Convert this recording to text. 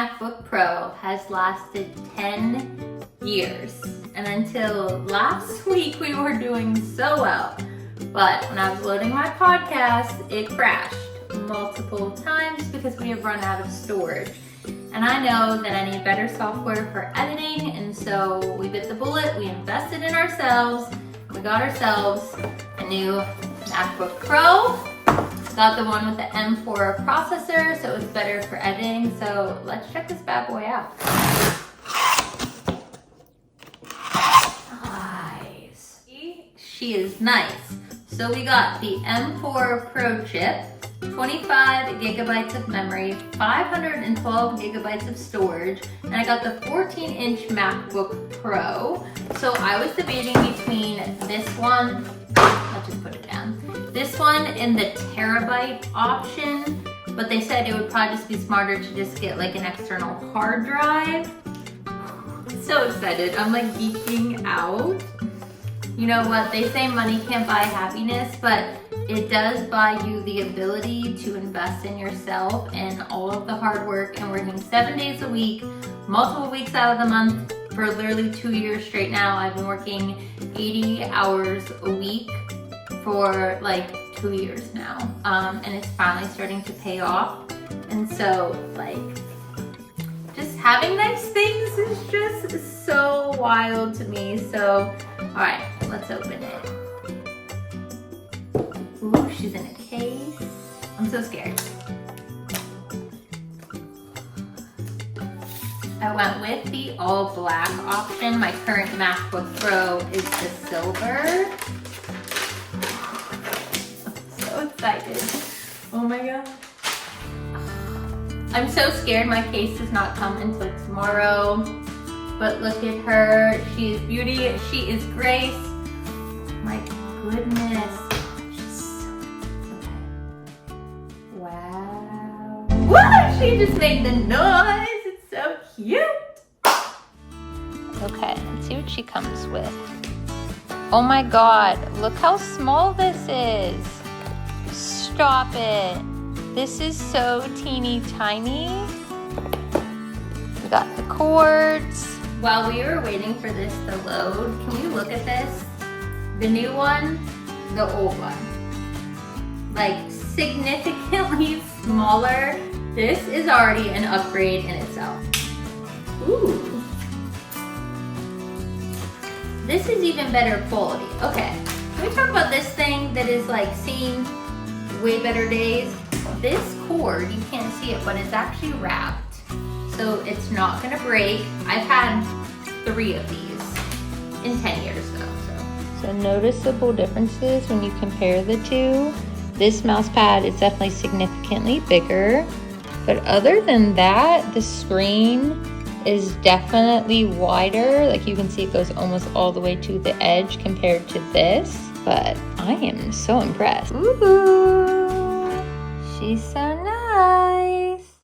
MacBook Pro has lasted 10 years. And until last week, we were doing so well. But when I was loading my podcast, it crashed multiple times because we have run out of storage. And I know that I need better software for editing, and so we bit the bullet, we invested in ourselves, we got ourselves a new MacBook Pro. Got the one with the M4 processor, so it's better for editing. So let's check this bad boy out. Nice. She is nice. So we got the M4 Pro chip, 25 gigabytes of memory, 512 gigabytes of storage, and I got the 14-inch MacBook Pro. So I was debating between this one, I'll just put it down, this one and the terabyte option, but they said it would probably just be smarter to just get like an external hard drive. So excited, I'm like geeking out. You know what, they say money can't buy happiness, but it does buy you the ability to invest in yourself and all of the hard work and working 7 days a week, multiple weeks out of the month for literally 2 years straight now. I've been working 80 hours a week for like 2 years now, and it's finally starting to pay off. And so like just having nice things is just so wild to me. So all right, let's open it. Ooh, she's in a case. I'm so scared. I went with the all black option. My current MacBook Pro is the silver. I'm so excited. Oh my god. I'm so scared my case does not come until tomorrow. But look at her. She is beauty. She is grace. My goodness. Wow. Woo! She just made the noise. It's so cute. Okay, let's see what she comes with. Oh my god, look how small this is. Stop it. This is so teeny tiny. We got the cords. While we were waiting for this to load, can we look at this? The new one, the old one. Like significantly smaller. This is already an upgrade in itself. Ooh. This is even better quality. Okay, can we talk about this thing that is like seeing way better days? This cord, you can't see it, but it's actually wrapped. So it's not gonna break. I've had 3 of these in 10 years though. So noticeable differences when you compare the two. This mouse pad is definitely significantly bigger, but other than that, the screen is definitely wider. Like you can see it goes almost all the way to the edge compared to this, but I am so impressed. Ooh, she's so nice.